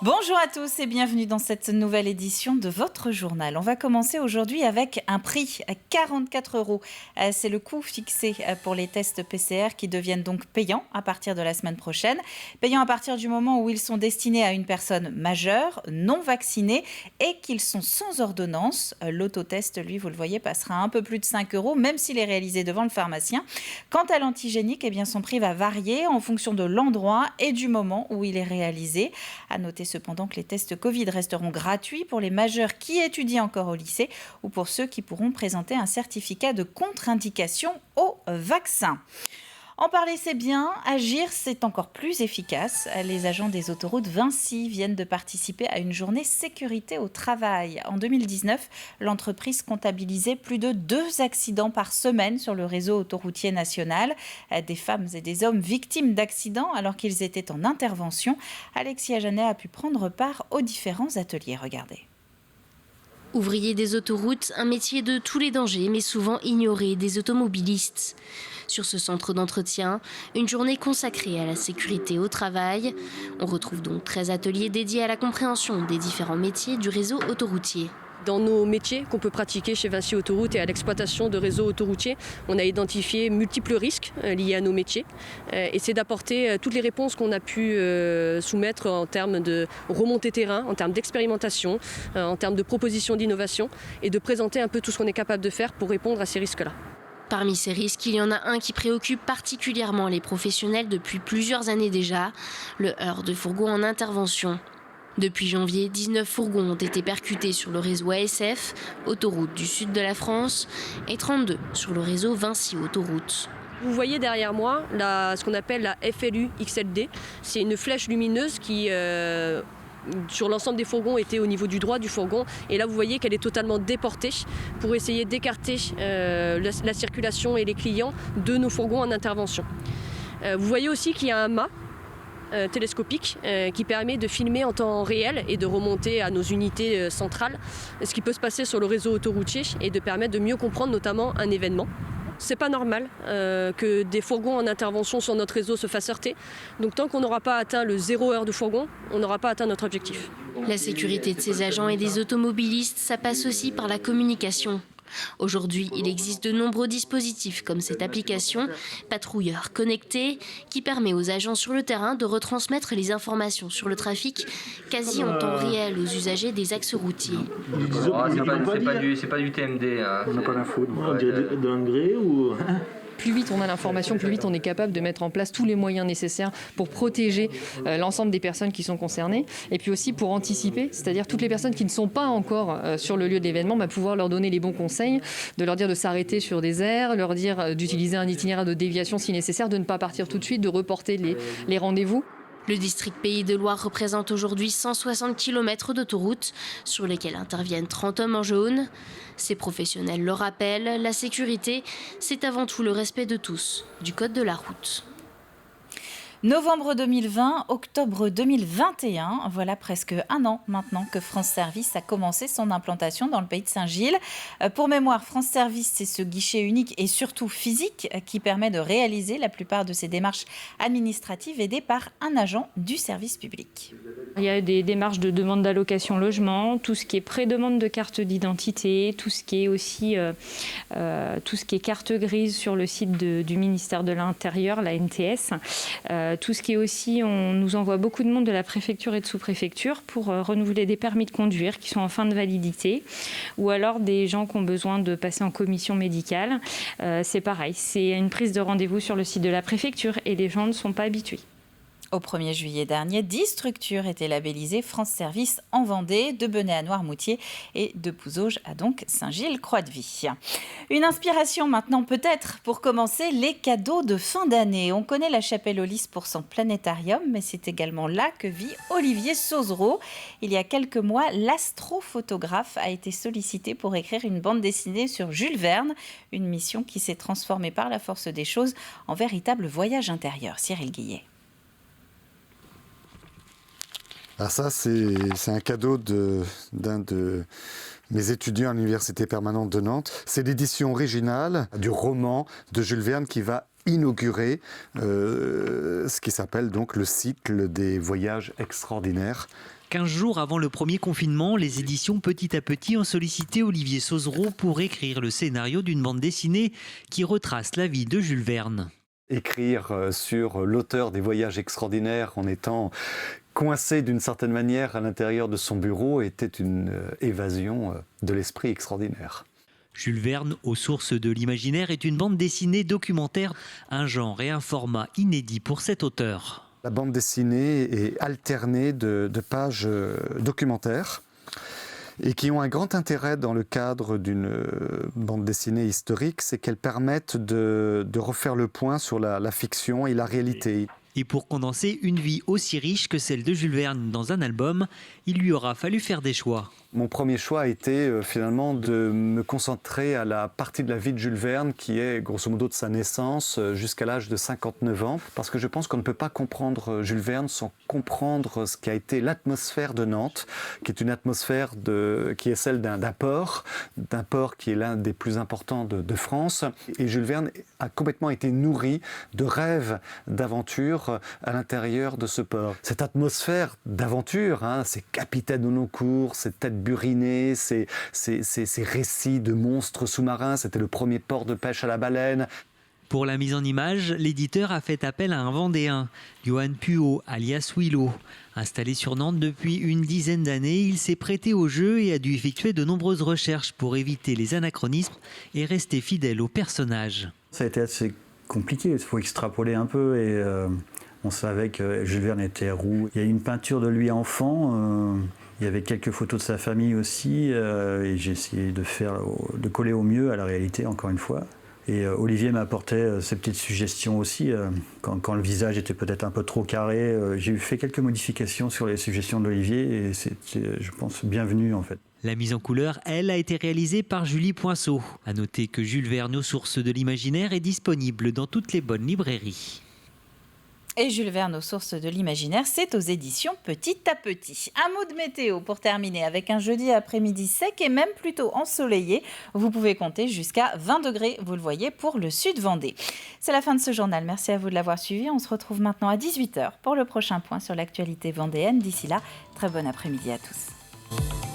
Bonjour à tous et bienvenue dans cette nouvelle édition de votre journal. On va commencer aujourd'hui avec un prix à 44 €. C'est le coût fixé pour les tests PCR qui deviennent donc payants à partir de la semaine prochaine. Payants à partir du moment où ils sont destinés à une personne majeure, non vaccinée et qu'ils sont sans ordonnance. L'autotest, lui, vous le voyez, passera un peu plus de 5 €, même s'il est réalisé devant le pharmacien. Quant à l'antigénique, son prix va varier en fonction de l'endroit et du moment où il est réalisé. À noter cependant que les tests Covid resteront gratuits pour les majeurs qui étudient encore au lycée ou pour ceux qui pourront présenter un certificat de contre-indication au vaccin. En parler, c'est bien. Agir, c'est encore plus efficace. Les agents des autoroutes Vinci viennent de participer à une journée sécurité au travail. En 2019, l'entreprise comptabilisait plus de 2 accidents par semaine sur le réseau autoroutier national. Des femmes et des hommes victimes d'accidents alors qu'ils étaient en intervention. Alexia Janet a pu prendre part aux différents ateliers. Regardez. Ouvrier des autoroutes, un métier de tous les dangers, mais souvent ignoré des automobilistes. Sur ce centre d'entretien, une journée consacrée à la sécurité au travail. On retrouve donc 13 ateliers dédiés à la compréhension des différents métiers du réseau autoroutier. Dans nos métiers qu'on peut pratiquer chez Vinci Autoroute et à l'exploitation de réseaux autoroutiers, on a identifié multiples risques liés à nos métiers et c'est d'apporter toutes les réponses qu'on a pu soumettre en termes de remontée terrain, en termes d'expérimentation, en termes de propositions d'innovation et de présenter un peu tout ce qu'on est capable de faire pour répondre à ces risques-là. Parmi ces risques, il y en a un qui préoccupe particulièrement les professionnels depuis plusieurs années déjà, le heurt de fourgons en intervention. Depuis janvier, 19 fourgons ont été percutés sur le réseau ASF, autoroute du sud de la France, et 32 sur le réseau Vinci Autoroute. Vous voyez derrière moi ce qu'on appelle la FLU XLD. C'est une flèche lumineuse qui, sur l'ensemble des fourgons, était au niveau du droit du fourgon. Et là, vous voyez qu'elle est totalement déportée pour essayer d'écarter la circulation et les clients de nos fourgons en intervention. Vous voyez aussi qu'il y a un mât télescopique qui permet de filmer en temps réel et de remonter à nos unités centrales ce qui peut se passer sur le réseau autoroutier et de permettre de mieux comprendre notamment un événement. C'est pas normal que des fourgons en intervention sur notre réseau se fassent heurter. Donc tant qu'on n'aura pas atteint le 0 heure de fourgon, on n'aura pas atteint notre objectif. La sécurité de ces agents et des automobilistes, ça passe aussi par la communication. Aujourd'hui, il existe de nombreux dispositifs comme cette application Patrouilleur connecté qui permet aux agents sur le terrain de retransmettre les informations sur le trafic quasi en temps réel aux usagers des axes routiers. C'est pas du TMD. Hein. On n'a pas d'infos, on dirait de l'engrais ou... Plus vite on a l'information, plus vite on est capable de mettre en place tous les moyens nécessaires pour protéger l'ensemble des personnes qui sont concernées et puis aussi pour anticiper, c'est-à-dire toutes les personnes qui ne sont pas encore sur le lieu de l'événement, pouvoir leur donner les bons conseils, de leur dire de s'arrêter sur des aires, leur dire d'utiliser un itinéraire de déviation si nécessaire, de ne pas partir tout de suite, de reporter les rendez-vous. Le district Pays de Loire représente aujourd'hui 160 km d'autoroute sur lesquels interviennent 30 hommes en jaune. Ces professionnels le rappellent, la sécurité, c'est avant tout le respect de tous, du code de la route. Novembre 2020, octobre 2021, voilà presque un an maintenant que France Service a commencé son implantation dans le pays de Saint-Gilles. Pour mémoire, France Service, c'est ce guichet unique et surtout physique qui permet de réaliser la plupart de ces démarches administratives aidées par un agent du service public. Il y a des démarches de demande d'allocation logement, tout ce qui est pré-demande de carte d'identité, tout ce qui est aussi tout ce qui est carte grise sur le site du ministère de l'Intérieur, la NTS. Tout ce qui est aussi, on nous envoie beaucoup de monde de la préfecture et de sous-préfecture pour renouveler des permis de conduire qui sont en fin de validité ou alors des gens qui ont besoin de passer en commission médicale. C'est pareil, c'est une prise de rendez-vous sur le site de la préfecture et les gens ne sont pas habitués. Au 1er juillet dernier, 10 structures étaient labellisées France Service en Vendée, de Benay à Noirmoutier et de Pouzauges à donc Saint-Gilles-Croix-de-Vie. Une inspiration maintenant peut-être pour commencer les cadeaux de fin d'année. On connaît la Chapelle aux Lys pour son planétarium, mais c'est également là que vit Olivier Sauzereau. Il y a quelques mois, l'astrophotographe a été sollicité pour écrire une bande dessinée sur Jules Verne, une mission qui s'est transformée par la force des choses en véritable voyage intérieur. Cyril Guillet. Alors ça, c'est un cadeau d'un de mes étudiants à l'Université permanente de Nantes. C'est l'édition originale du roman de Jules Verne qui va inauguré ce qui s'appelle donc le cycle des voyages extraordinaires. 15 jours avant le premier confinement, les éditions Petit à Petit ont sollicité Olivier Sauzereau pour écrire le scénario d'une bande dessinée qui retrace la vie de Jules Verne. Écrire sur l'auteur des voyages extraordinaires en étant coincé d'une certaine manière à l'intérieur de son bureau était une évasion de l'esprit extraordinaire. Jules Verne, aux sources de l'imaginaire, est une bande dessinée documentaire, un genre et un format inédit pour cet auteur. La bande dessinée est alternée de pages documentaires et qui ont un grand intérêt dans le cadre d'une bande dessinée historique, c'est qu'elles permettent de refaire le point sur la fiction et la réalité. Et pour condenser une vie aussi riche que celle de Jules Verne dans un album, il lui aura fallu faire des choix. Mon premier choix a été finalement de me concentrer à la partie de la vie de Jules Verne qui est grosso modo de sa naissance jusqu'à l'âge de 59 ans. Parce que je pense qu'on ne peut pas comprendre Jules Verne sans comprendre ce qui a été l'atmosphère de Nantes, qui est une atmosphère qui est celle d'un port qui est l'un des plus importants de France. Et Jules Verne a complètement été nourri de rêves d'aventure à l'intérieur de ce port. Cette atmosphère d'aventure, ces capitaines au long cours, ces têtes burinés, ces récits de monstres sous-marins. C'était le premier port de pêche à la baleine. Pour la mise en image, l'éditeur a fait appel à un Vendéen, Johan Puot, alias Willow. Installé sur Nantes depuis une dizaine d'années, il s'est prêté au jeu et a dû effectuer de nombreuses recherches pour éviter les anachronismes et rester fidèle au personnage. Ça a été assez compliqué, il faut extrapoler un peu et on savait que Jules Verne était roux. Il y a une peinture de lui enfant. Il y avait quelques photos de sa famille aussi, et j'ai essayé de coller au mieux à la réalité, encore une fois. Et Olivier m'a apporté ses petites suggestions aussi. Quand le visage était peut-être un peu trop carré, j'ai fait quelques modifications sur les suggestions d'Olivier, et c'était, je pense, bienvenu en fait. La mise en couleur, elle, a été réalisée par Julie Poinceau. À noter que Jules Verne aux sources de l'imaginaire est disponible dans toutes les bonnes librairies. Et Jules Verne aux sources de l'imaginaire, c'est aux éditions Petit à Petit. Un mot de météo pour terminer avec un jeudi après-midi sec et même plutôt ensoleillé. Vous pouvez compter jusqu'à 20 degrés, vous le voyez, pour le sud Vendée. C'est la fin de ce journal. Merci à vous de l'avoir suivi. On se retrouve maintenant à 18h pour le prochain point sur l'actualité vendéenne. D'ici là, très bon après-midi à tous.